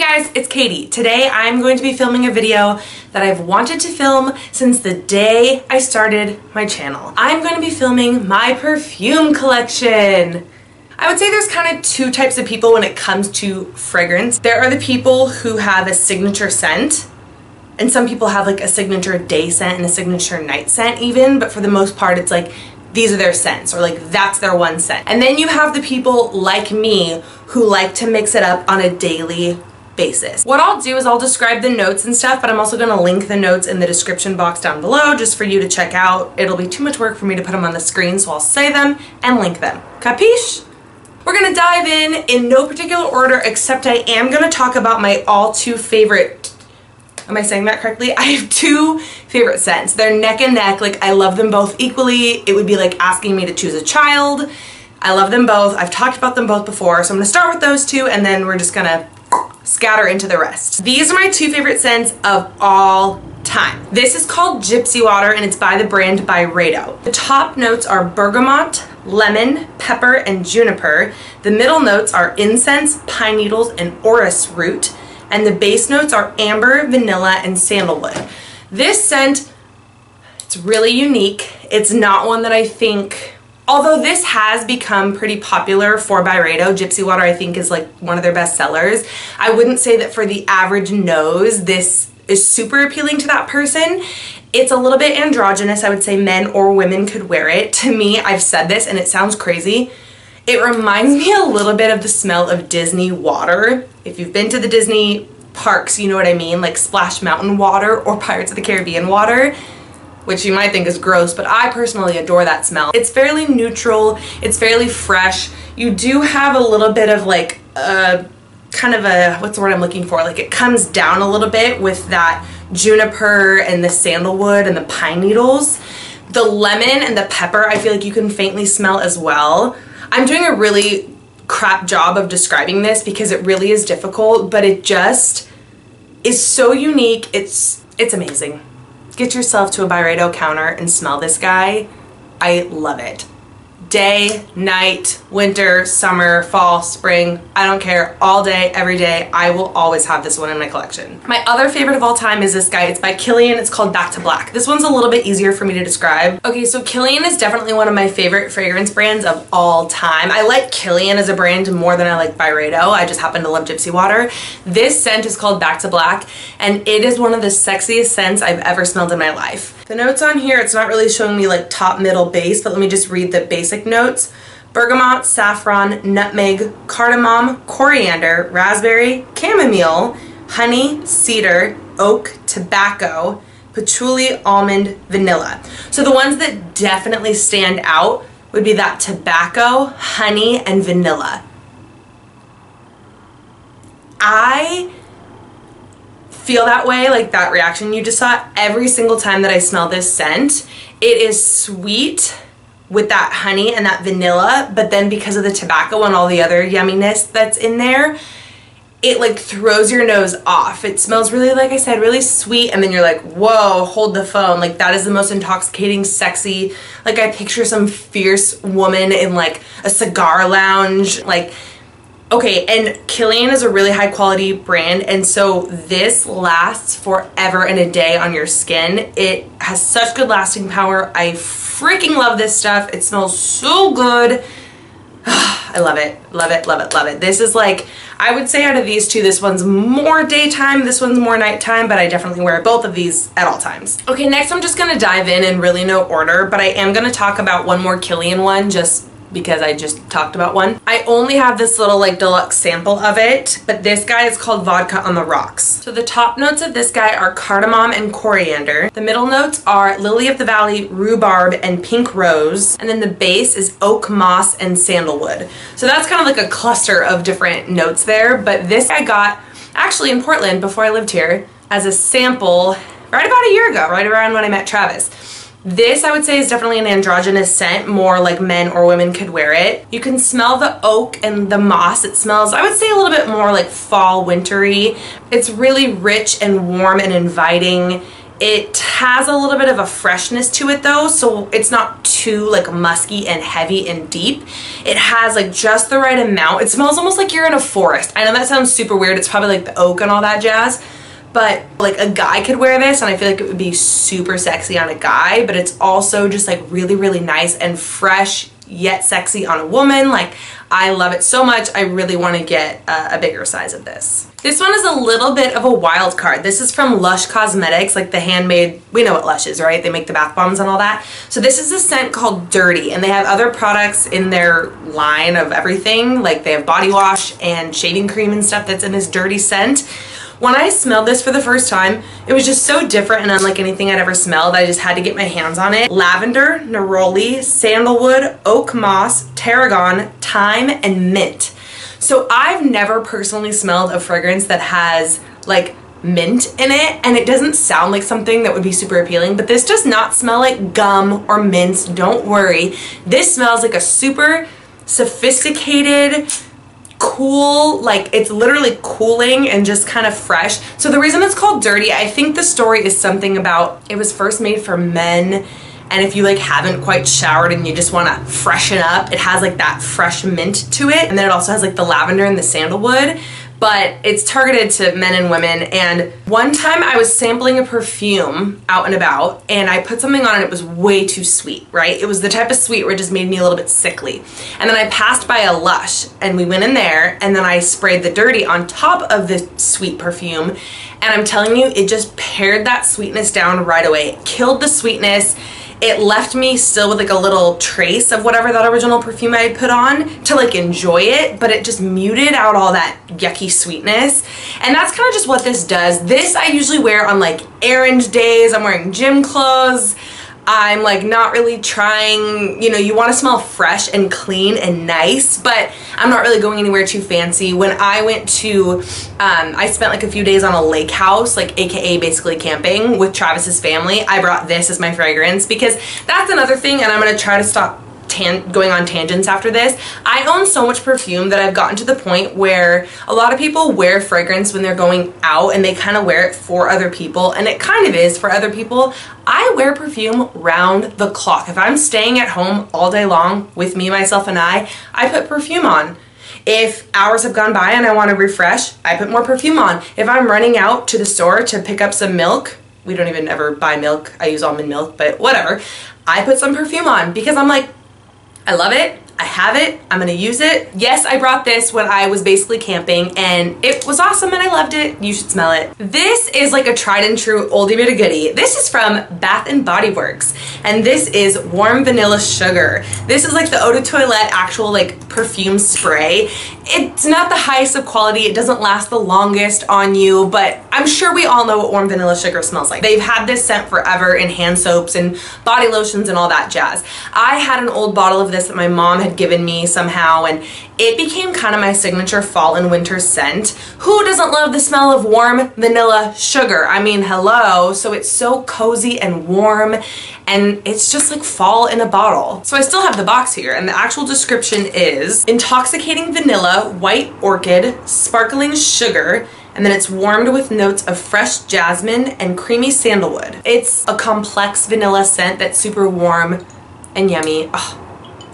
Hey guys, it's Katie. Today I'm going to be filming a video that I've wanted to film since the day I started my channel. I'm going to be filming my perfume collection. I would say there's kind of two types of people when it comes to fragrance. There are the people who have a signature scent, and some people have like a signature day scent and a signature night scent even, but for the most part it's like these are their scents, or like that's their one scent. And then you have the people like me who like to mix it up on a daily basis. What I'll do is I'll describe the notes and stuff, but I'm also going to link the notes in the description box down below just for you to check out. It'll be too much work for me to put them on the screen, so I'll say them and link them. Capiche? We're going to dive in no particular order, except I am going to talk about my all two favorite, am I saying that correctly? I have two favorite scents. They're neck and neck. Like, I love them both equally. It would be like asking me to choose a child. I love them both. I've talked about them both before, so I'm going to start with those two and then we're just going to scatter into the rest. These are my two favorite scents of all time. This is called Gypsy Water and it's by the brand Byredo. The top notes are bergamot, lemon, pepper, and juniper. The middle notes are incense, pine needles, and orris root. And the base notes are amber, vanilla, and sandalwood. This scent, it's really unique. It's not one that I think, although this has become pretty popular for Byredo, Gypsy Water I think is like one of their best sellers. I wouldn't say that for the average nose this is super appealing to that person. It's a little bit androgynous. I would say men or women could wear it. To me, I've said this and it sounds crazy, it reminds me a little bit of the smell of Disney water. If you've been to the Disney parks, you know what I mean, like Splash Mountain water or Pirates of the Caribbean water, which you might think is gross, but I personally adore that smell. It's fairly neutral, it's fairly fresh. You do have a little bit of like kind of a, what's the word I'm looking for? Like it comes down a little bit with that juniper and the sandalwood and the pine needles. The lemon and the pepper I feel like you can faintly smell as well. I'm doing a really crap job of describing this because it really is difficult, but it just is so unique. It's amazing. Get yourself to a Byredo counter and smell this guy. I love it. Day, night, winter, summer, fall, spring, I don't care, all day, every day, I will always have this one in my collection. My other favorite of all time is this guy. It's by Kilian. It's called Back to Black. This one's a little bit easier for me to describe. Okay, so Kilian is definitely one of my favorite fragrance brands of all time. I like Kilian as a brand more than I like Byredo. I just happen to love Gypsy Water. This scent is called Back to Black, and it is one of the sexiest scents I've ever smelled in my life. The notes on here, it's not really showing me like top, middle, base, but let me just read the basic notes. Bergamot, saffron, nutmeg, cardamom, coriander, raspberry, chamomile, honey, cedar, oak, tobacco, patchouli, almond, vanilla. So the ones that definitely stand out would be that tobacco, honey, and vanilla. I feel that way, like that reaction you just saw, every single time that I smell this scent. It is sweet with that honey and that vanilla, but then because of the tobacco and all the other yumminess that's in there, it like throws your nose off. It smells really, like I said, really sweet, and then you're like, whoa, hold the phone. Like that is the most intoxicating, sexy, like I picture some fierce woman in like a cigar lounge, like. Okay, and Kilian is a really high quality brand, and so this lasts forever and a day on your skin. It has such good lasting power. I freaking love this stuff. It smells so good. I love it, love it, love it, love it. This is like, I would say out of these two, this one's more daytime, this one's more nighttime, but I definitely wear both of these at all times. Okay, next I'm just gonna dive in really no order, but I am gonna talk about one more Kilian one just because I just talked about one. I only have this little like deluxe sample of it, but this guy is called Vodka on the Rocks. So the top notes of this guy are cardamom and coriander. The middle notes are lily of the valley, rhubarb, and pink rose. And then the base is oak, moss, and sandalwood. So that's kind of like a cluster of different notes there, but this I got actually in Portland before I lived here as a sample right about a year ago, right around when I met Travis. This I would say is definitely an androgynous scent, more like men or women could wear it. You can smell the oak and the moss. It smells, I would say, a little bit more like fall, wintry. It's really rich and warm and inviting. It has a little bit of a freshness to it though, so it's not too like musky and heavy and deep. It has like just the right amount. It smells almost like you're in a forest. I know that sounds super weird. It's probably like the oak and all that jazz, but like a guy could wear this and I feel like it would be super sexy on a guy, but it's also just like really, really nice and fresh yet sexy on a woman. Like, I love it so much. I really want to get a bigger size of this. This one is a little bit of a wild card. This is from Lush Cosmetics, like the handmade, we know what Lush is, right? They make the bath bombs and all that. So this is a scent called Dirty, and they have other products in their line of everything. Like they have body wash and shaving cream and stuff that's in this Dirty scent. When I smelled this for the first time, it was just so different and unlike anything I'd ever smelled. I just had to get my hands on it. Lavender, neroli, sandalwood, oak moss, tarragon, thyme, and mint. So I've never personally smelled a fragrance that has like mint in it, and it doesn't sound like something that would be super appealing, but this does not smell like gum or mint. Don't worry. This smells like a super sophisticated, cool, like it's literally cooling and just kind of fresh. So the reason it's called Dirty, I think the story is something about it was first made for men, and if you like haven't quite showered and you just want to freshen up, it has like that fresh mint to it, and then it also has like the lavender and the sandalwood, but it's targeted to men and women. And one time I was sampling a perfume out and about, and I put something on and it was way too sweet, right? It was the type of sweet where it just made me a little bit sickly. And then I passed by a Lush and we went in there, and then I sprayed the Dirty on top of the sweet perfume, and I'm telling you, it just pared that sweetness down right away. It killed the sweetness. It left me still with like a little trace of whatever that original perfume I had put on to like enjoy it, but it just muted out all that yucky sweetness. And that's kind of just what this does. This I usually wear on like errand days. I'm wearing gym clothes. I'm like not really trying, you know, you want to smell fresh and clean and nice, but I'm not really going anywhere too fancy. When I went to, I spent like a few days on a lake house, like AKA basically camping with Travis's family. I brought this as my fragrance because that's another thing, and I'm going to try to stop going on tangents after this. I own so much perfume that I've gotten to the point where a lot of people wear fragrance when they're going out and they kind of wear it for other people, and it kind of is for other people. I wear perfume round the clock. If I'm staying at home all day long with me, myself, and I put perfume on. If hours have gone by and I want to refresh, I put more perfume on. If I'm running out to the store to pick up some milk, we don't even ever buy milk. I use almond milk, but whatever. I put some perfume on because I'm like, I love it. I have it. I'm gonna use it. Yes, I brought this when I was basically camping, and it was awesome and I loved it. You should smell it. This is like a tried and true oldie but a goodie. This is from Bath & Body Works, and this is Warm Vanilla Sugar. This is like the eau de toilette actual like perfume spray. It's not the highest of quality. It doesn't last the longest on you, but I'm sure we all know what Warm Vanilla Sugar smells like. They've had this scent forever in hand soaps and body lotions and all that jazz. I had an old bottle of this that my mom had given me somehow, and it became kind of my signature fall and winter scent. Who doesn't love the smell of warm vanilla sugar? I mean, hello. So it's so cozy and warm, and it's just like fall in a bottle. So I still have the box here, and the actual description is intoxicating vanilla, white orchid, sparkling sugar, and then it's warmed with notes of fresh jasmine and creamy sandalwood. It's a complex vanilla scent that's super warm and yummy. Oh,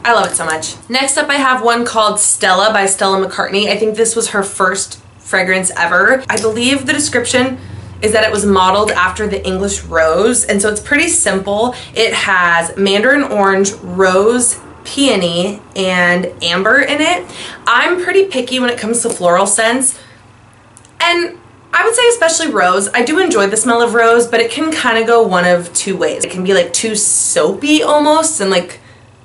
I love it so much. Next up I have one called Stella by Stella McCartney. I think this was her first fragrance ever. I believe the description is that it was modeled after the English rose, and so it's pretty simple. It has mandarin orange, rose, peony, and amber in it. I'm pretty picky when it comes to floral scents, and I would say especially rose. I do enjoy the smell of rose, but it can kind of go one of two ways. It can be like too soapy almost and like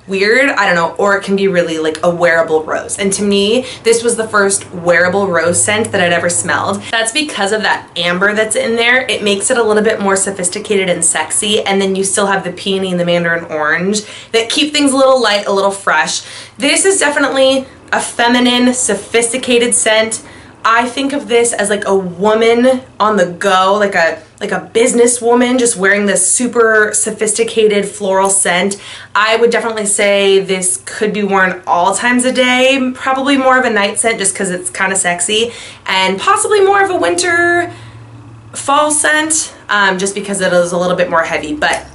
weird, I don't know, or it can be really like a wearable rose. And to me, this was the first wearable rose scent that I'd ever smelled. That's because of that amber that's in there. It makes it a little bit more sophisticated and sexy, and then you still have the peony and the mandarin orange that keep things a little light, a little fresh. This is definitely a feminine, sophisticated scent. I think of this as like a woman on the go, like a businesswoman just wearing this super sophisticated floral scent. I would definitely say this could be worn all times a day, probably more of a night scent just because it's kind of sexy, and possibly more of a winter fall scent, just because it is a little bit more heavy, but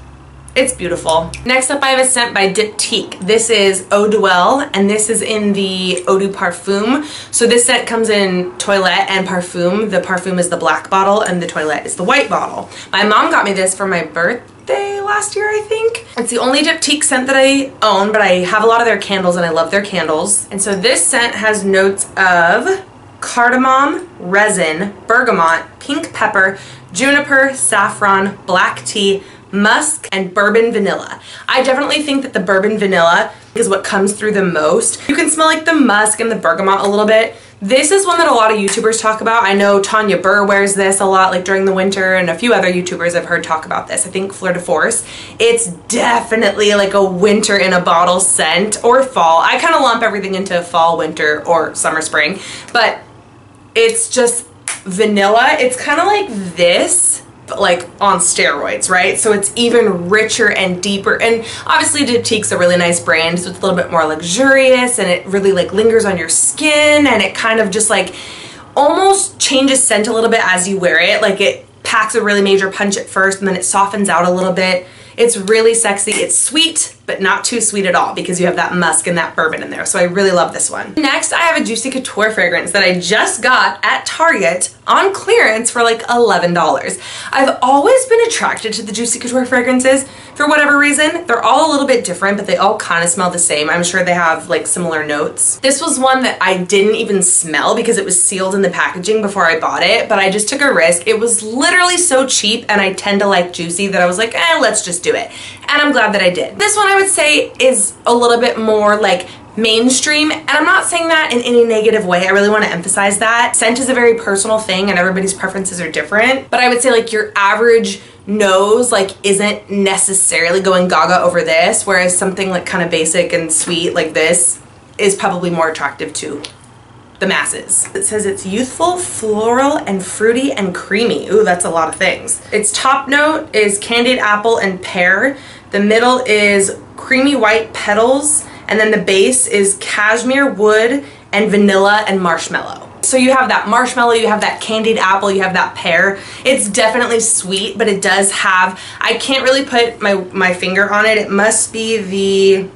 it's beautiful. Next up, I have a scent by Diptyque. This is Eau Duelle, and this is in the Eau de Parfum. So this scent comes in Toilette and Parfum. The Parfum is the black bottle, and the Toilette is the white bottle. My mom got me this for my birthday last year, I think. It's the only Diptyque scent that I own, but I have a lot of their candles, and I love their candles. And so this scent has notes of cardamom, resin, bergamot, pink pepper, juniper, saffron, black tea, musk, and bourbon vanilla. I definitely think that the bourbon vanilla is what comes through the most. You can smell like the musk and the bergamot a little bit. This is one that a lot of YouTubers talk about. I know Tanya Burr wears this a lot, like during the winter, and a few other YouTubers I've heard talk about this. I think Fleur de Force. It's definitely like a winter in a bottle scent, or fall. I kind of lump everything into fall, winter, or summer, spring, but it's just vanilla. It's kind of like this, but like on steroids, right? So it's even richer and deeper. And obviously Diptyque's a really nice brand, so it's a little bit more luxurious, and it really like lingers on your skin, and it kind of just like almost changes scent a little bit as you wear it. Like it packs a really major punch at first, and then it softens out a little bit. It's really sexy. It's sweet, but not too sweet at all, because you have that musk and that bourbon in there. So I really love this one. Next, I have a Juicy Couture fragrance that I just got at Target on clearance for like $11. I've always been attracted to the Juicy Couture fragrances for whatever reason. They're all a little bit different, but they all kind of smell the same. I'm sure they have like similar notes. This was one that I didn't even smell because it was sealed in the packaging before I bought it, but I just took a risk. It was literally so cheap, and I tend to like juicy, that I was like, let's just do it. And I'm glad that I did. This one I would say is a little bit more like mainstream, and I'm not saying that in any negative way. I really want to emphasize that. Scent is a very personal thing, and everybody's preferences are different, but I would say like your average nose like isn't necessarily going gaga over this, whereas something like kind of basic and sweet like this is probably more attractive to the masses. It says it's youthful, floral, and fruity and creamy. Ooh, that's a lot of things. Its top note is candied apple and pear. The middle is creamy white petals, and then the base is cashmere wood and vanilla and marshmallow. So you have that marshmallow, you have that candied apple, you have that pear. It's definitely sweet, but it does have, I can't really put my finger on it. It must be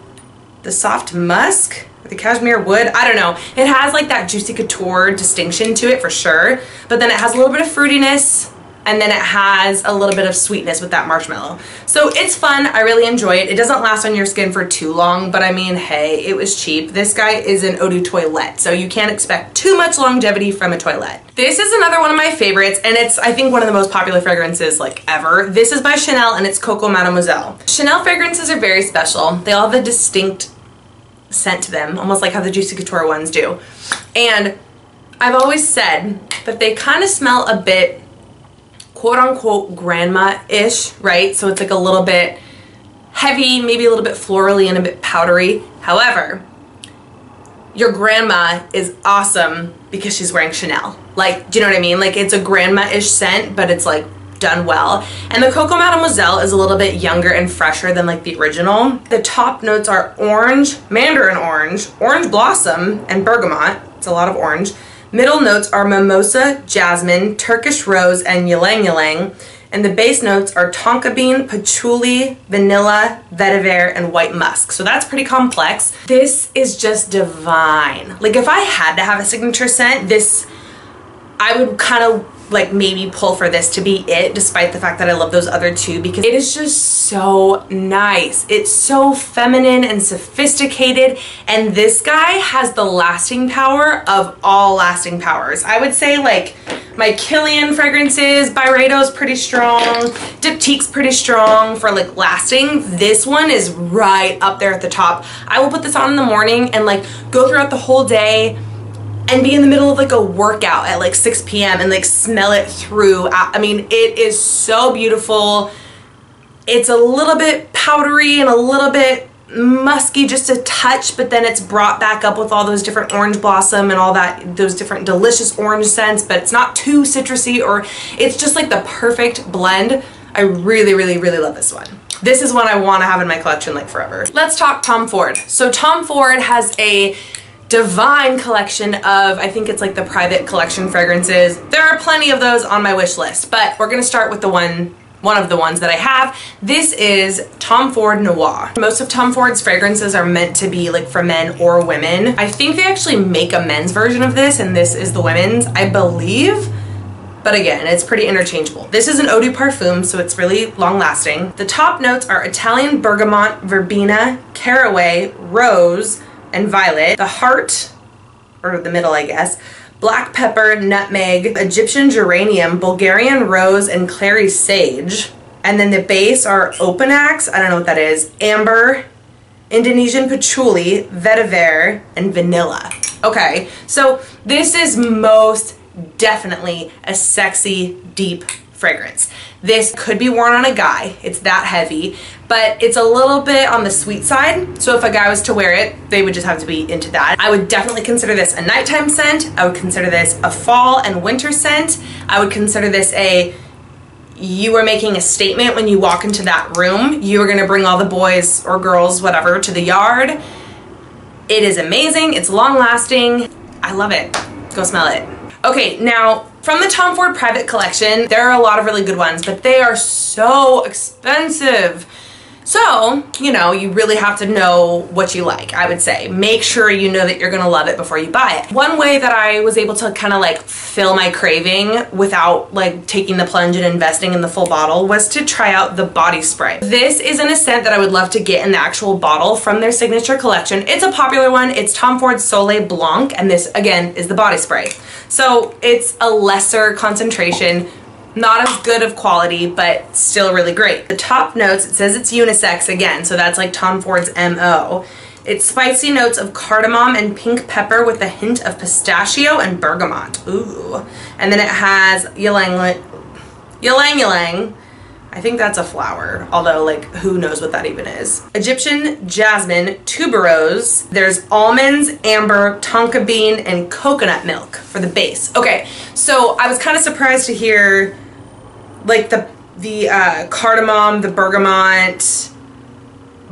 the soft musk, the cashmere wood. I don't know. It has like that Juicy Couture distinction to it for sure, but then it has a little bit of fruitiness, and then it has a little bit of sweetness with that marshmallow. So it's fun. I really enjoy it. It doesn't last on your skin for too long, but I mean, hey, it was cheap. This guy is an Eau de Toilette, so you can't expect too much longevity from a toilette. This is another one of my favorites, and it's, I think, one of the most popular fragrances like ever. This is by Chanel, and it's Coco Mademoiselle. Chanel fragrances are very special. They all have a distinct scent to them, almost like how the Juicy Couture ones do. And I've always said that they kind of smell a bit quote-unquote grandma-ish, right? So it's like a little bit heavy, maybe a little bit florally and a bit powdery. However, your grandma is awesome because she's wearing Chanel. Like, do you know what I mean? Like, it's a grandma-ish scent, but it's like done well. And the Coco Mademoiselle is a little bit younger and fresher than like the original. The top notes are orange, mandarin orange, orange blossom, and bergamot. It's a lot of orange. Middle notes are mimosa, jasmine, Turkish rose, and ylang ylang. And the base notes are tonka bean, patchouli, vanilla, vetiver, and white musk. So that's pretty complex. This is just divine. Like, if I had to have a signature scent, this, I would kind of like maybe pull for this to be it, despite the fact that I love those other two, because it is just so nice. It's so feminine and sophisticated, and this guy has the lasting power of all lasting powers. I would say like my Kilian fragrances, Byredo's pretty strong, Diptyque's pretty strong for like lasting. This one is right up there at the top. I will put this on in the morning and like go throughout the whole day and be in the middle of like a workout at like 6 p.m. and like smell it through. I mean, it is so beautiful. It's a little bit powdery and a little bit musky, just a touch, but then it's brought back up with all those different orange blossom and all that, those different delicious orange scents, but it's not too citrusy, or it's just like the perfect blend. I really, really, really love this one. This is one I want to have in my collection like forever. Let's talk Tom Ford. So Tom Ford has a divine collection of, I think it's like the private collection fragrances. There are plenty of those on my wish list, but we're gonna start with the one of the ones that I have. This is Tom Ford Noir. Most of Tom Ford's fragrances are meant to be like for men or women. I think they actually make a men's version of this, and this is the women's, I believe. But again, it's pretty interchangeable. This is an eau de parfum, so it's really long lasting. The top notes are Italian bergamot, verbena, caraway, rose, and violet. The heart, or the middle I guess, black pepper, nutmeg, Egyptian geranium, Bulgarian rose, and clary sage. And then the base are opanax, I don't know what that is, amber, Indonesian patchouli, vetiver, and vanilla. Okay, so this is most definitely a sexy, deep fragrance. This could be worn on a guy, it's that heavy, but it's a little bit on the sweet side, so if a guy was to wear it, they would just have to be into that. I would definitely consider this a nighttime scent. I would consider this a fall and winter scent. I would consider this you are making a statement when you walk into that room. You are gonna bring all the boys or girls, whatever, to the yard. It is amazing, it's long lasting. I love it. Go smell it. Okay, now from the Tom Ford private collection, there are a lot of really good ones, but they are so expensive. So, you know, you really have to know what you like, I would say. Make sure you know that you're gonna love it before you buy it. One way that I was able to kind of like fill my craving without like taking the plunge and investing in the full bottle was to try out the body spray. This isn't a scent that I would love to get in the actual bottle from their signature collection. It's a popular one. It's Tom Ford Soleil Blanc, and this again is the body spray. So it's a lesser concentration, not as good of quality, but still really great. The top notes, it says it's unisex again, so that's like Tom Ford's MO. It's spicy notes of cardamom and pink pepper with a hint of pistachio and bergamot. Ooh. And then it has ylang ylang. I think that's a flower, although like who knows what that even is. Egyptian jasmine, tuberose. There's almonds, amber, tonka bean, and coconut milk for the base. Okay, so I was kind of surprised to hear like the cardamom, the bergamot,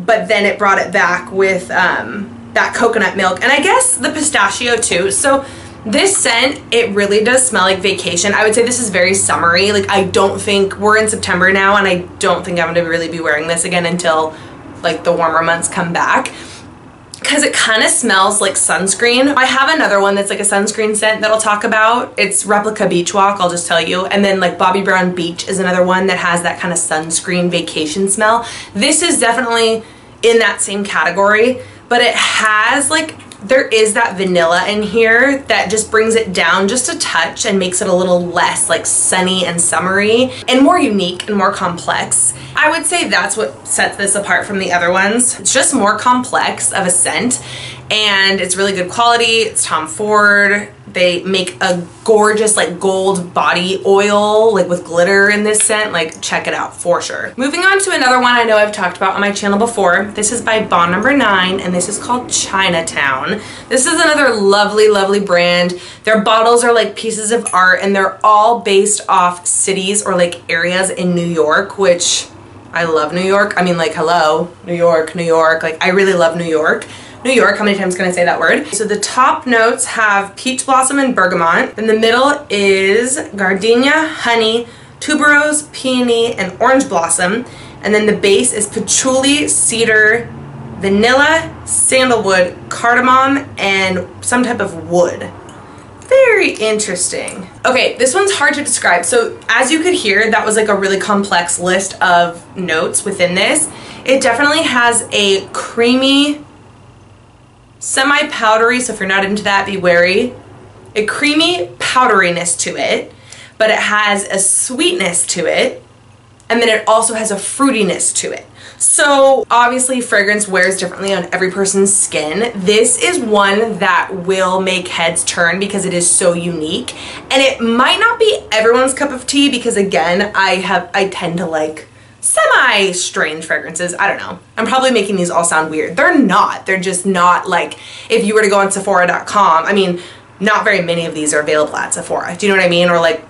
but then it brought it back with that coconut milk, and I guess the pistachio too. So this scent, it really does smell like vacation. I would say this is very summery. Like, I don't think, we're in September now, and I don't think I'm gonna really be wearing this again until like the warmer months come back, because it kind of smells like sunscreen. I have another one that's like a sunscreen scent that I'll talk about. It's Replica Beach Walk, I'll just tell you. And then like Bobbi Brown Beach is another one that has that kind of sunscreen vacation smell. This is definitely in that same category, but it has like, there is that vanilla in here that just brings it down just a touch and makes it a little less like sunny and summery and more unique and more complex. I would say that's what sets this apart from the other ones. It's just more complex of a scent, and it's really good quality. It's Tom Ford. They make a gorgeous like gold body oil like with glitter in this scent. Like, check it out for sure. Moving on to another one I know I've talked about on my channel before. This is by Bond No. 9, and this is called Chinatown. This is another lovely, lovely brand. Their bottles are like pieces of art, and they're all based off cities or like areas in New York, which I love New York. I mean, like, hello, New York, New York. Like, I really love New York. New York, how many times can I say that word? So the top notes have peach blossom and bergamot. In the middle is gardenia, honey, tuberose, peony, and orange blossom. And then the base is patchouli, cedar, vanilla, sandalwood, cardamom, and some type of wood. Very interesting. Okay, this one's hard to describe. So as you could hear, that was like a really complex list of notes within this. It definitely has a creamy, semi-powdery, so if you're not into that, be wary. A creamy powderiness to it, but it has a sweetness to it, and then it also has a fruitiness to it. So obviously fragrance wears differently on every person's skin. This is one that will make heads turn because it is so unique, and it might not be everyone's cup of tea because, again, I tend to like semi-strange fragrances. I don't know. I'm probably making these all sound weird. They're not. They're just not like, if you were to go on Sephora.com, I mean, not very many of these are available at Sephora. Do you know what I mean? Or like,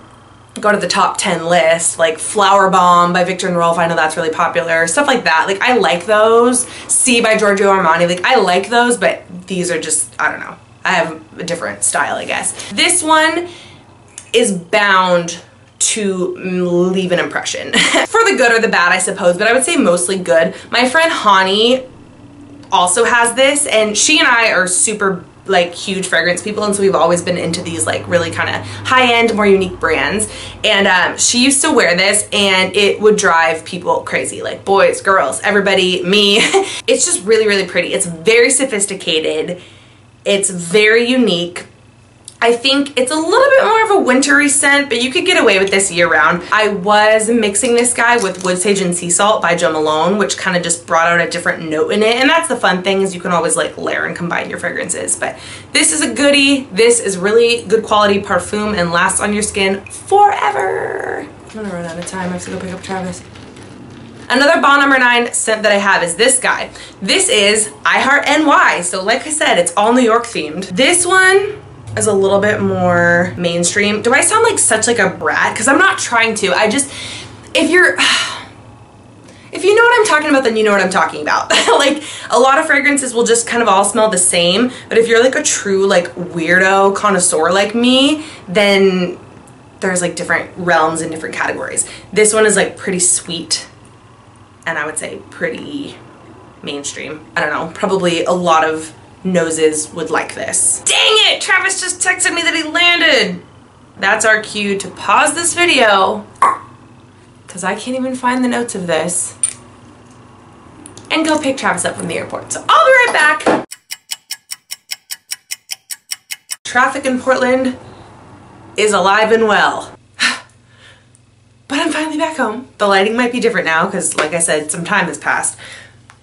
go to the top 10 list, like Flower Bomb by Viktor and Rolf. I know that's really popular. Stuff like that. Like, I like those. C by Giorgio Armani. Like, I like those, but these are just, I don't know. I have a different style, I guess. This one is bound to leave an impression. For the good or the bad, I suppose, but I would say mostly good. My friend Hani also has this, and she and I are super like huge fragrance people, and so we've always been into these like really kind of high-end, more unique brands. And she used to wear this, and it would drive people crazy, like boys, girls, everybody, me. It's just really, really pretty. It's very sophisticated. It's very unique. I think it's a little bit more of a wintry scent, but you could get away with this year round. I was mixing this guy with Wood Sage and Sea Salt by Jo Malone, which kind of just brought out a different note in it. And that's the fun thing, is you can always like layer and combine your fragrances. But this is a goodie. This is really good quality perfume and lasts on your skin forever. I'm gonna run out of time. I have to go pick up Travis. Another Bond No. 9 scent that I have is this guy. This is I Heart NY. So like I said, it's all New York themed. This one is a little bit more mainstream. Do I sound like such like a brat? Because I'm not trying to. I just, if you know what I'm talking about, then you know what I'm talking about. Like a lot of fragrances will just kind of all smell the same, but if you're like a true like weirdo connoisseur like me, then there's like different realms and different categories. This one is like pretty sweet, and I would say pretty mainstream. I don't know, probably a lot of noses would like this. Dang it! Travis just texted me that he landed! That's our cue to pause this video, because I can't even find the notes of this, and go pick Travis up from the airport. So I'll be right back. Traffic in Portland is alive and well. But I'm finally back home. The lighting might be different now because, like I said, some time has passed.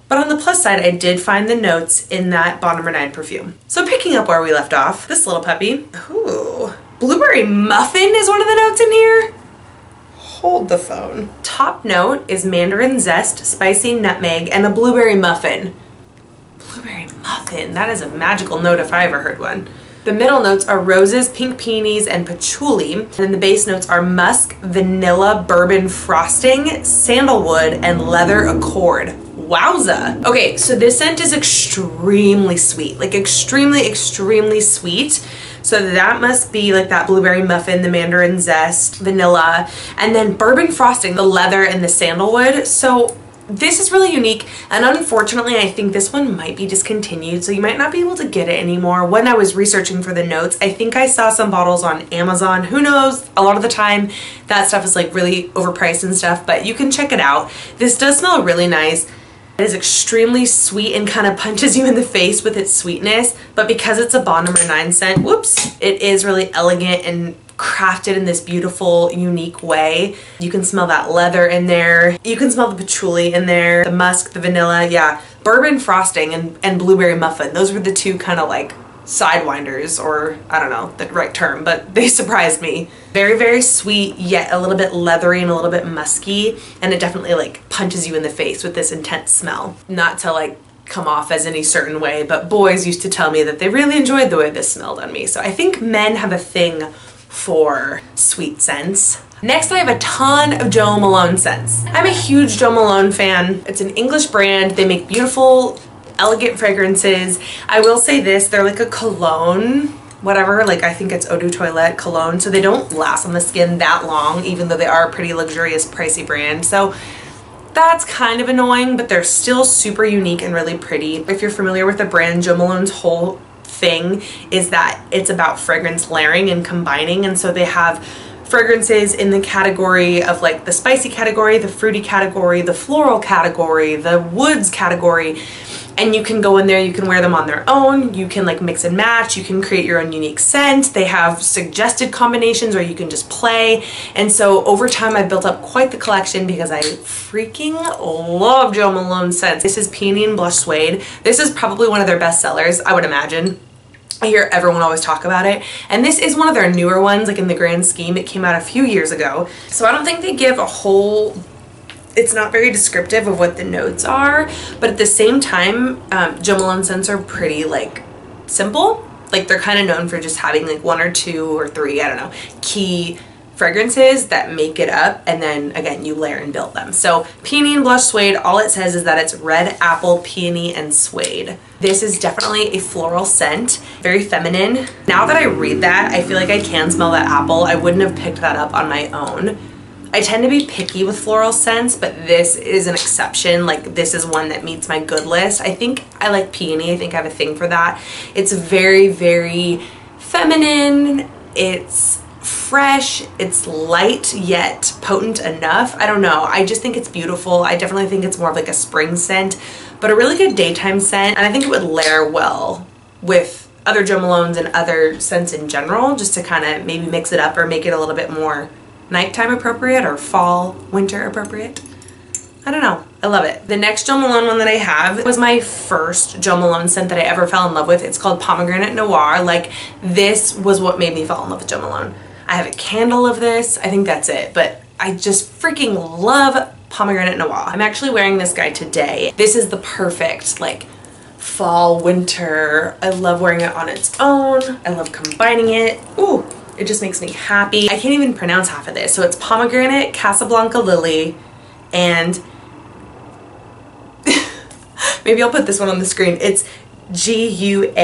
But on the plus side, I did find the notes in that Bond No. 9 perfume. So picking up where we left off, this little puppy. Ooh, blueberry muffin is one of the notes in here. Hold the phone. Top note is mandarin zest, spicy nutmeg, and a blueberry muffin. Blueberry muffin, that is a magical note if I ever heard one. The middle notes are roses, pink peonies, and patchouli. And then the base notes are musk, vanilla, bourbon frosting, sandalwood, and leather accord. Wowza. Okay, so this scent is extremely sweet, like extremely, extremely sweet. So that must be like that blueberry muffin, the mandarin zest, vanilla, and then bourbon frosting, the leather and the sandalwood. So this is really unique, and unfortunately I think this one might be discontinued, so you might not be able to get it anymore. When I was researching for the notes, I think I saw some bottles on Amazon. Who knows? A lot of the time that stuff is like really overpriced and stuff, but you can check it out. This does smell really nice. It is extremely sweet and kind of punches you in the face with its sweetness, but because it's a Bond No. 9 scent, whoops, it is really elegant and crafted in this beautiful, unique way. You can smell that leather in there. You can smell the patchouli in there, the musk, the vanilla, yeah. Bourbon frosting and blueberry muffin. Those were the two kind of like sidewinders, or I don't know the right term, but they surprised me. Very, very sweet, yet a little bit leathery and a little bit musky, and it definitely like punches you in the face with this intense smell. Not to like come off as any certain way, but boys used to tell me that they really enjoyed the way this smelled on me. So I think men have a thing for sweet scents. Next, I have a ton of Jo Malone scents. I'm a huge Jo Malone fan. It's an English brand. They make beautiful, elegant fragrances. I will say this, they're like a cologne, whatever, like I think it's eau de toilette cologne, so they don't last on the skin that long, even though they are a pretty luxurious, pricey brand. So that's kind of annoying, but they're still super unique and really pretty. If you're familiar with the brand, Jo Malone's whole thing is that it's about fragrance layering and combining, and so they have fragrances in the category of like the spicy category, the fruity category, the floral category, the woods category, and you can go in there, you can wear them on their own, you can like mix and match, you can create your own unique scent. They have suggested combinations, or you can just play. And so over time I've built up quite the collection because I freaking love Jo Malone scents. This is Peony and Blush Suede. This is probably one of their best sellers, I would imagine. I hear everyone always talk about it, and this is one of their newer ones, like in the grand scheme. It came out a few years ago, so I don't think they give a whole, it's not very descriptive of what the notes are, but at the same time, Jo Malone scents are pretty like simple. Like they're kind of known for just having like one or two or three, I don't know, key fragrances that make it up, and then again you layer and build them. So Peony and Blush Suede, all it says is that it's red apple, peony, and suede. This is definitely a floral scent, very feminine. Now that I read that, I feel like I can smell that apple. I wouldn't have picked that up on my own. I tend to be picky with floral scents, but this is an exception. Like, this is one that meets my good list. I think I like peony. I think I have a thing for that. It's very, very feminine. It's fresh, it's light yet potent enough. I don't know, I just think it's beautiful. I definitely think it's more of like a spring scent, but a really good daytime scent, and I think it would layer well with other Jo Malones and other scents in general, just to kind of maybe mix it up or make it a little bit more nighttime appropriate or fall, winter appropriate. I don't know, I love it. The next Jo Malone one that I have was my first Jo Malone scent that I ever fell in love with. It's called Pomegranate Noir. Like, this was what made me fall in love with Jo Malone. I have a candle of this. I think that's it, but I just freaking love Pomegranate Noir. I'm actually wearing this guy today. This is the perfect, like, fall, winter. I love wearing it on its own. I love combining it. Ooh, it just makes me happy. I can't even pronounce half of this. So it's Pomegranate, Casablanca Lily, and maybe I'll put this one on the screen. It's Guaiac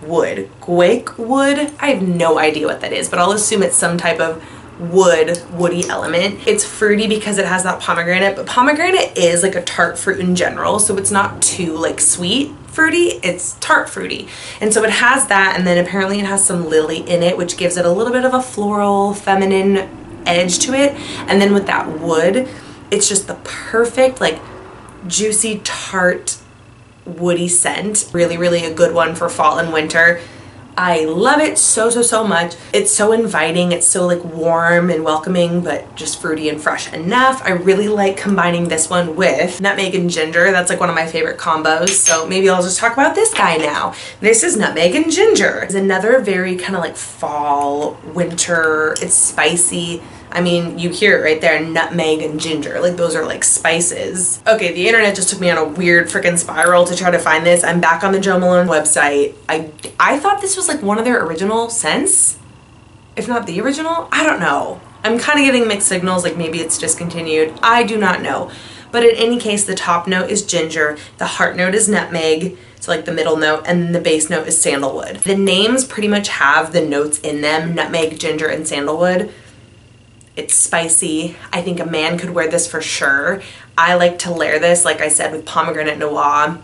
wood. Guaiac wood? I have no idea what that is, but I'll assume it's some type of woody element. It's fruity because it has that pomegranate, but pomegranate is like a tart fruit in general, so it's not too like sweet fruity, it's tart fruity. And so it has that, and then apparently it has some lily in it, which gives it a little bit of a floral, feminine edge to it. And then with that wood, it's just the perfect, like, juicy, tart, woody scent. Really, really a good one for fall and winter. I love it so, so, so much. It's so inviting. It's so like warm and welcoming, but just fruity and fresh enough. I really like combining this one with Nutmeg and Ginger. That's like one of my favorite combos. So maybe I'll just talk about this guy now. This is Nutmeg and Ginger. It's another very kind of like fall, winter. It's spicy. I mean, you hear it right there, nutmeg and ginger. Like, those are like spices. Okay, the internet just took me on a weird freaking spiral to try to find this. I'm back on the Jo Malone website. I thought this was like one of their original scents, if not the original. I don't know. I'm kind of getting mixed signals, like maybe it's discontinued. I do not know. But in any case, the top note is ginger, the heart note is nutmeg, so like the middle note, and then the base note is sandalwood. The names pretty much have the notes in them, nutmeg, ginger, and sandalwood. It's spicy. I think a man could wear this for sure. I like to layer this, like I said, with Pomegranate Noir.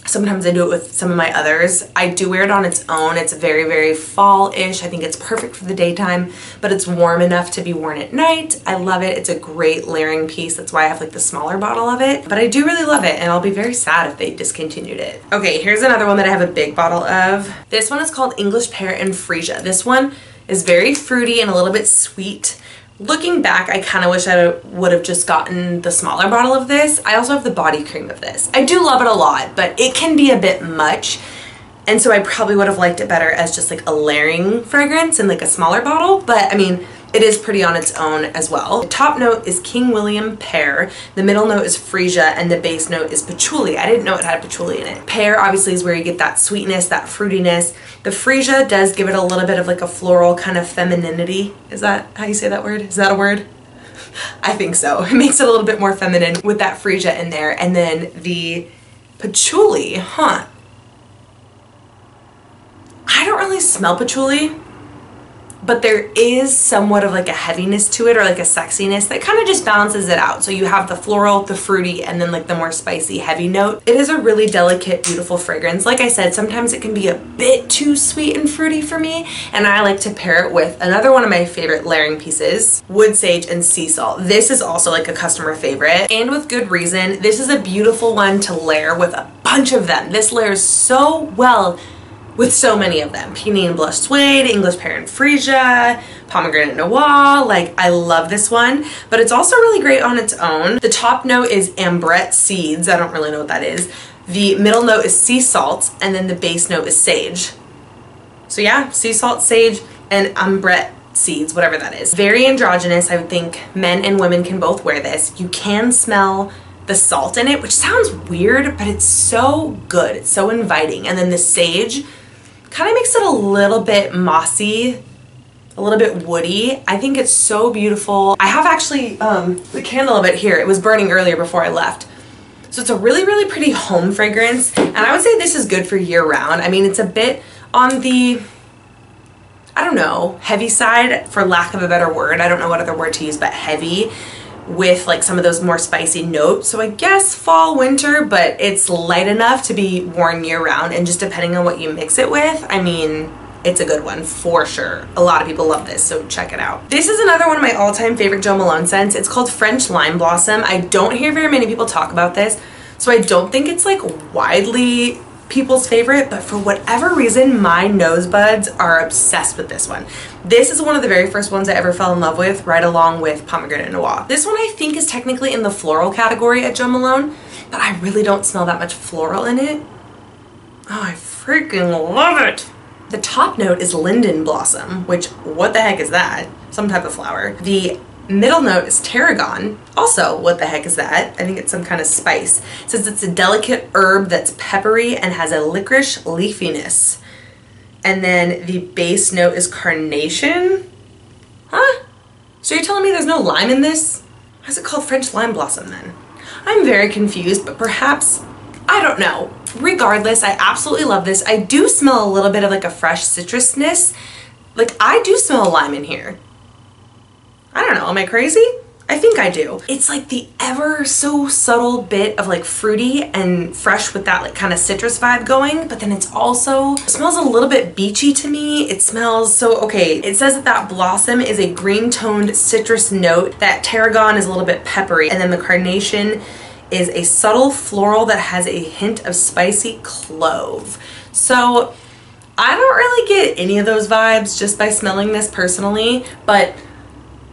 Sometimes I do it with some of my others. I do wear it on its own. It's very, very fall-ish. I think it's perfect for the daytime, but it's warm enough to be worn at night. I love it. It's a great layering piece. That's why I have like the smaller bottle of it, but I do really love it, and I'll be very sad if they discontinued it. Okay, here's another one that I have a big bottle of. This one is called English Pear and Freesia. This one is very fruity and a little bit sweet. Looking back, I kind of wish I would have just gotten the smaller bottle of this. I also have the body cream of this. I do love it a lot, but it can be a bit much. And so I probably would have liked it better as just like a layering fragrance in like a smaller bottle. But I mean, it is pretty on its own as well. The top note is King William Pear, the middle note is Freesia, and the base note is Patchouli. I didn't know it had patchouli in it. Pear obviously is where you get that sweetness, that fruitiness. The Freesia does give it a little bit of like a floral kind of femininity. Is that how you say that word? Is that a word? I think so. It makes it a little bit more feminine with that Freesia in there. And then the Patchouli, I don't really smell patchouli, but there is somewhat of like a heaviness to it, or like a sexiness that kind of just balances it out. So you have the floral, the fruity, and then like the more spicy heavy note. It is a really delicate, beautiful fragrance. Like I said, sometimes it can be a bit too sweet and fruity for me, and I like to pair it with another one of my favorite layering pieces, wood sage and sea salt. This is also like a customer favorite, and with good reason. This is a beautiful one to layer with a bunch of them. This layers so well with so many of them. Peony and Blush Suede, English Pear and Freesia, Pomegranate Noir. Like, I love this one, but it's also really great on its own. The top note is ambrette seeds. I don't really know what that is. The middle note is sea salt, and then the base note is sage. So yeah, sea salt, sage, and ambrette seeds, whatever that is. Very androgynous. I would think men and women can both wear this. You can smell the salt in it, which sounds weird, but it's so good. It's so inviting. And then the sage kind of makes it a little bit mossy a little bit woody. I think it's so beautiful. I have actually the candle of it here. It was burning earlier before I left. So it's a really, really pretty home fragrance. And I would say this is good for year round. I mean, it's a bit on the, I don't know, heavy side, for lack of a better word. I don't know what other word to use, but heavy, with like some of those more spicy notes. So I guess fall, winter, but it's light enough to be worn year round, and just depending on what you mix it with, I mean, it's a good one for sure. A lot of people love this, so check it out. This is another one of my all-time favorite Jo Malone scents. It's called French Lime Blossom. I don't hear very many people talk about this, so I don't think it's like widely people's favorite, but for whatever reason, my nose buds are obsessed with this one. This is one of the very first ones I ever fell in love with, right along with Pomegranate Noir. This one I think is technically in the floral category at Jo Malone, but I really don't smell that much floral in it. Oh, I freaking love it. The top note is Linden Blossom, which, what the heck is that? Some type of flower. The middle note is Tarragon. Also, what the heck is that? I think it's some kind of spice. It says it's a delicate herb that's peppery and has a licorice leafiness. And then the base note is Carnation. Huh? So you're telling me there's no lime in this? Why is it called French Lime Blossom then? I'm very confused, but perhaps, I don't know. Regardless, I absolutely love this. I do smell a little bit of like a fresh citrusness. Like, I do smell a lime in here. I don't know, am I crazy? I think I do. It's like the ever so subtle bit of like fruity and fresh with that like kind of citrus vibe going, but then it's also, it smells a little bit beachy to me. It smells so, okay, it says that that blossom is a green toned citrus note, that Tarragon is a little bit peppery, and then the Carnation is a subtle floral that has a hint of spicy clove. So I don't really get any of those vibes just by smelling this personally, but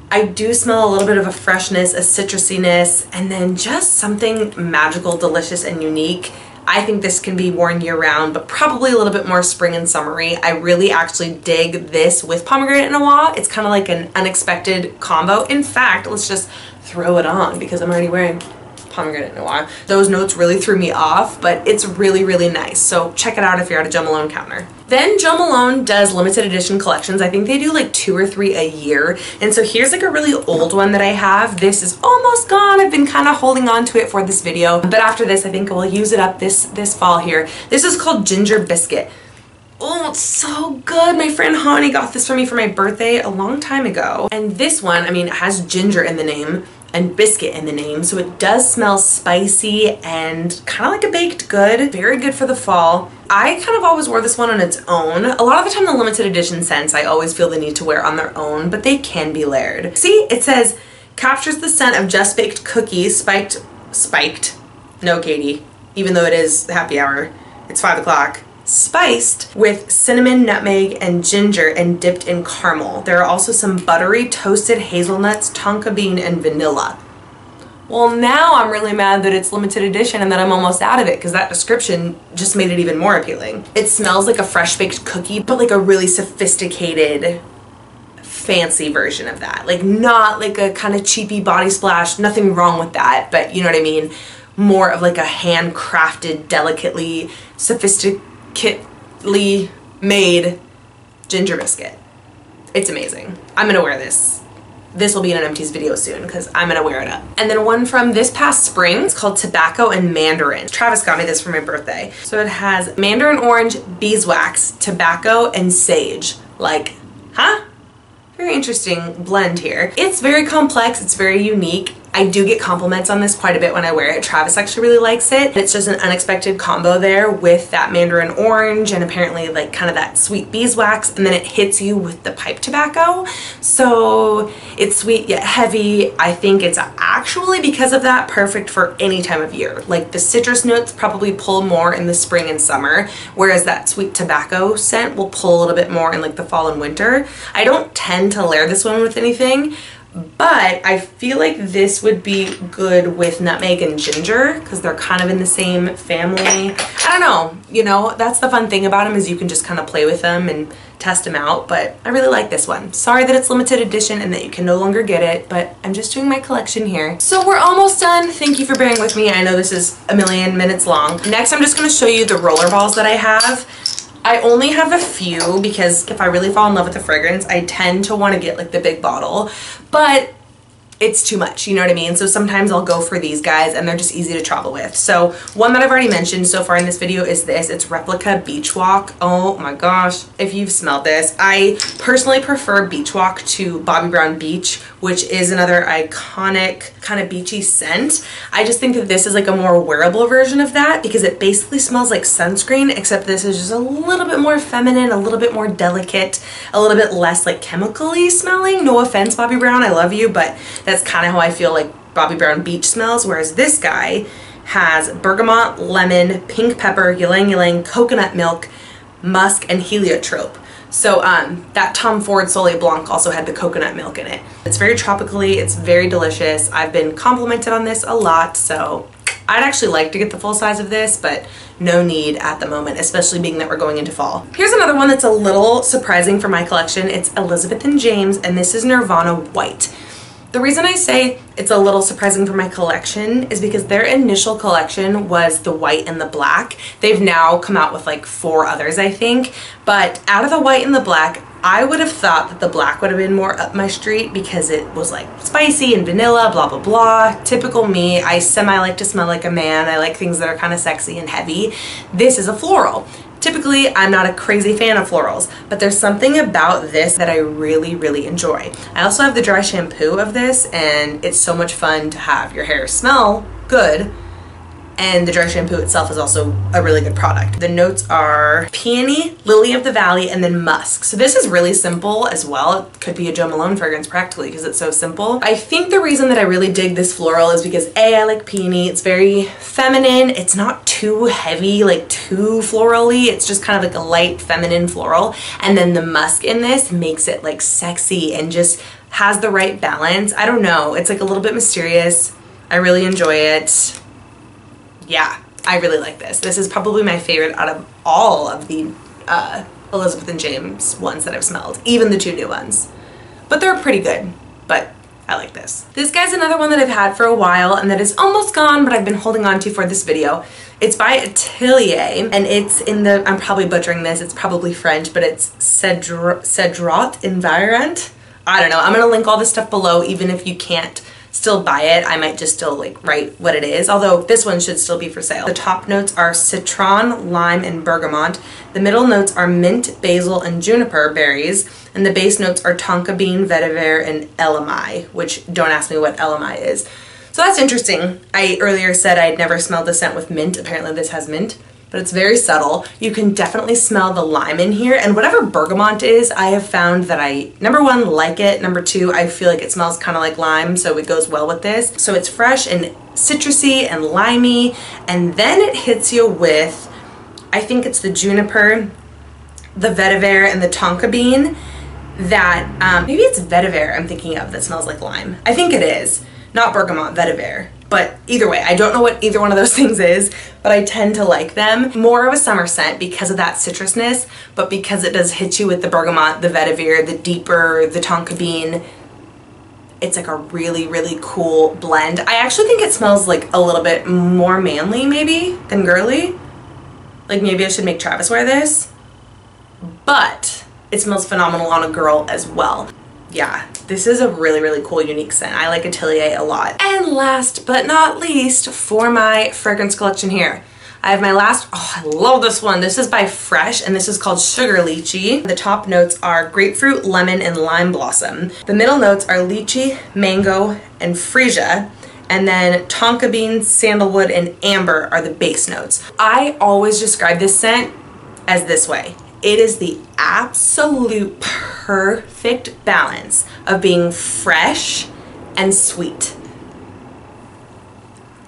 I do smell a little bit of a freshness, a citrusiness, and then just something magical, delicious, and unique. I think this can be worn year round, but probably a little bit more spring and summery. I really actually dig this with Pomegranate Noir. It's kind of like an unexpected combo. In fact, let's just throw it on because I'm already wearing Pomegranate Noir. Those notes really threw me off, but it's really, really nice. So check it out if you're at a Jo Malone counter. Then Jo Malone does limited edition collections. I think they do like 2 or 3 a year. And so here's like a really old one that I have. This is almost gone. I've been kind of holding on to it for this video, but after this, I think I will use it up this fall here. This is called Ginger Biscuit. Oh, it's so good. My friend Honey got this for me for my birthday a long time ago. And this one, I mean, it has ginger in the name and biscuit in the name, so it does smell spicy and kind of like a baked good. Very good for the fall. I kind of always wore this one on its own. A lot of the time the limited edition scents I always feel the need to wear on their own, but they can be layered. See, it says captures the scent of just baked cookies, spiked, no Katie, even though it is happy hour, it's 5 o'clock. Spiced with cinnamon, nutmeg, and ginger and dipped in caramel. There are also some buttery toasted hazelnuts, tonka bean, and vanilla. Well, now I'm really mad that it's limited edition and that I'm almost out of it because that description just made it even more appealing. It smells like a fresh baked cookie, but like a really sophisticated, fancy version of that. Like not like a kind of cheapy body splash, nothing wrong with that, but you know what I mean? More of like a handcrafted, delicately, sophisticatedly made ginger biscuit. It's amazing. I'm gonna wear this. This will be in an empties video soon because I'm gonna wear it up. And then one from this past spring, it's called Tobacco and Mandarin. Travis got me this for my birthday. So it has mandarin orange, beeswax, tobacco, and sage. Like, huh? Very interesting blend here. It's very complex, it's very unique. I do get compliments on this quite a bit when I wear it. Travis actually really likes it. It's just an unexpected combo there with that mandarin orange and apparently like kind of that sweet beeswax, and then it hits you with the pipe tobacco. So it's sweet yet heavy. I think it's actually, because of that, perfect for any time of year. Like the citrus notes probably pull more in the spring and summer, whereas that sweet tobacco scent will pull a little bit more in like the fall and winter. I don't tend to layer this one with anything, but I feel like this would be good with nutmeg and ginger because they're kind of in the same family. I don't know, you know, that's the fun thing about them is you can just kind of play with them and test them out, but I really like this one. Sorry that it's limited edition and that you can no longer get it, but I'm just doing my collection here. So we're almost done. Thank you for bearing with me. I know this is a million minutes long. Next, I'm just going to show you the roller balls that I have. I only have a few because if I really fall in love with a fragrance, I tend to want to get like the big bottle, but it's too much, you know what I mean? So sometimes I'll go for these guys and they're just easy to travel with. So one that I've already mentioned so far in this video is this. It's Replica Beach Walk. Oh my gosh, if you've smelled this. I personally prefer Beach Walk to Bobbi Brown Beach, which is another iconic kind of beachy scent. I just think that this is like a more wearable version of that because it basically smells like sunscreen, except this is just a little bit more feminine, a little bit more delicate, a little bit less like chemically smelling. No offense, Bobbi Brown, I love you, but that's kind of how I feel like Bobbi Brown Beach smells, whereas this guy has bergamot, lemon, pink pepper, ylang ylang, coconut milk, musk, and heliotrope. So that Tom Ford Soleil Blanc also had the coconut milk in it. It's very tropically, it's very delicious. I've been complimented on this a lot, so I'd actually like to get the full size of this, but no need at the moment, especially being that we're going into fall. Here's another one that's a little surprising for my collection. It's Elizabeth & James, and this is Nirvana White. The reason I say it's a little surprising for my collection is because their initial collection was the white and the black. They've now come out with like 4 others, I think. But out of the white and the black, I would have thought that the black would have been more up my street because it was like spicy and vanilla, blah, blah, blah. Typical me. I like to smell like a man. I like things that are kind of sexy and heavy. This is a floral. Typically, I'm not a crazy fan of florals, but there's something about this that I really, really enjoy. I also have the dry shampoo of this, and it's so much fun to have your hair smell good, and the dry shampoo itself is also a really good product. The notes are peony, lily of the valley, and then musk. So this is really simple as well. It could be a Jo Malone fragrance practically because it's so simple. I think the reason that I really dig this floral is because A, I like peony. It's very feminine. It's not too heavy, like too florally. It's just kind of like a light feminine floral. And then the musk in this makes it like sexy and just has the right balance. I don't know. It's like a little bit mysterious. I really enjoy it. Yeah, I really like this. This is probably my favorite out of all of the Elizabeth & James ones that I've smelled, even the 2 new ones. But they're pretty good, but I like this. This guy's another one that I've had for a while and that is almost gone, but I've been holding on to for this video. It's by Atelier, and it's in the, I'm probably butchering this, it's probably French, but it's Cedrat Environt. I don't know. I'm gonna link all this stuff below, even if you can't still buy it. I might just still like write what it is, although this one should still be for sale. The top notes are citron, lime, and bergamot. The middle notes are mint, basil, and juniper berries, and the base notes are tonka bean, vetiver, and elemi, which don't ask me what elemi is. So that's interesting. I earlier said I'd never smelled the scent with mint. Apparently this has mint, but it's very subtle. You can definitely smell the lime in here, and whatever bergamot is, I have found that I, number 1, like it. Number 2, I feel like it smells kind of like lime, so it goes well with this. So it's fresh and citrusy and limey, and then it hits you with, I think it's the juniper, the vetiver, and the tonka bean that, maybe it's vetiver I'm thinking of that smells like lime. I think it is, not bergamot, vetiver. But either way, I don't know what either one of those things is, but I tend to like them. More of a summer scent because of that citrusness, but because it does hit you with the bergamot, the vetiver, the deeper, the tonka bean, it's like a really, really cool blend. I actually think it smells like a little bit more manly maybe than girly. Like maybe I should make Travis wear this, but it smells phenomenal on a girl as well. Yeah, this is a really, really cool, unique scent. I like Atelier a lot. And last but not least, for my fragrance collection here, I have my last, oh, I love this one. This is by Fresh, and this is called Sugar Lychee. The top notes are grapefruit, lemon, and lime blossom. The middle notes are lychee, mango, and freesia. And then tonka bean, sandalwood, and amber are the base notes. I always describe this scent as this way. It is the absolute perfect balance of being fresh and sweet.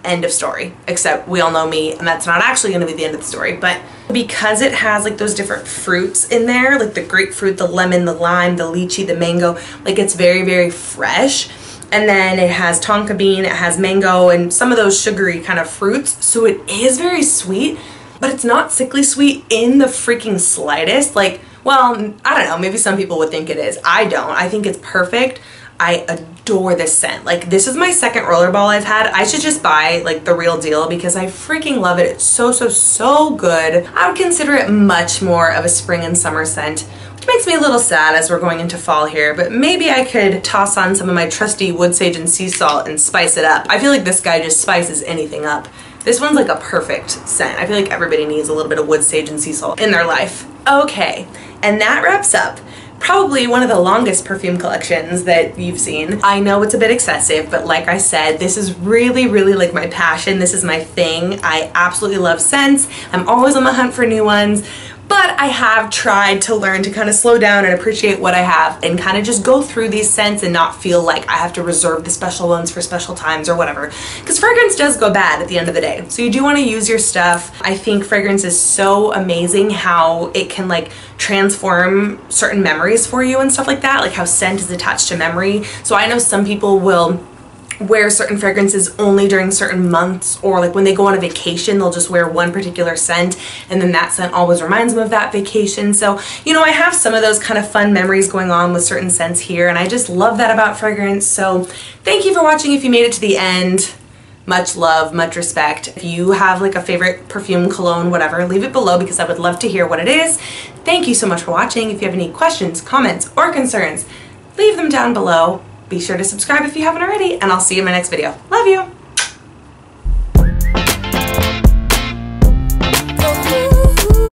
End of story. Except we all know me, and that's not actually going to be the end of the story. But because it has like those different fruits in there, like the grapefruit, the lemon, the lime, the lychee, the mango, like it's very, very fresh. And then it has tonka bean, it has mango, and some of those sugary kind of fruits. So it is very sweet, but it's not sickly sweet in the freaking slightest. Like, well, I don't know, maybe some people would think it is. I don't. I think it's perfect. I adore this scent. Like, this is my second rollerball I've had. I should just buy like the real deal because I freaking love it. It's so, so, so good. I would consider it much more of a spring and summer scent, which makes me a little sad as we're going into fall here, but maybe I could toss on some of my trusty wood sage and sea salt and spice it up. I feel like this guy just spices anything up. This one's like a perfect scent. I feel like everybody needs a little bit of wood sage and sea salt in their life. Okay, and that wraps up probably one of the longest perfume collections that you've seen. I know it's a bit excessive, but like I said, this is really, really like my passion. This is my thing. I absolutely love scents. I'm always on the hunt for new ones. But I have tried to learn to kind of slow down and appreciate what I have and kind of just go through these scents and not feel like I have to reserve the special ones for special times or whatever. Because fragrance does go bad at the end of the day. So you do want to use your stuff. I think fragrance is so amazing how it can like transform certain memories for you and stuff like that. Like how scent is attached to memory. So I know some people will wear certain fragrances only during certain months, or like when they go on a vacation they'll just wear one particular scent and then that scent always reminds them of that vacation. So you know, I have some of those kind of fun memories going on with certain scents here, and I just love that about fragrance. So thank you for watching. If you made it to the end, much love, much respect. If you have like a favorite perfume, cologne, whatever, leave it below because I would love to hear what it is. Thank you so much for watching. If you have any questions, comments, or concerns, leave them down below. Be sure to subscribe if you haven't already, and I'll see you in my next video. Love you!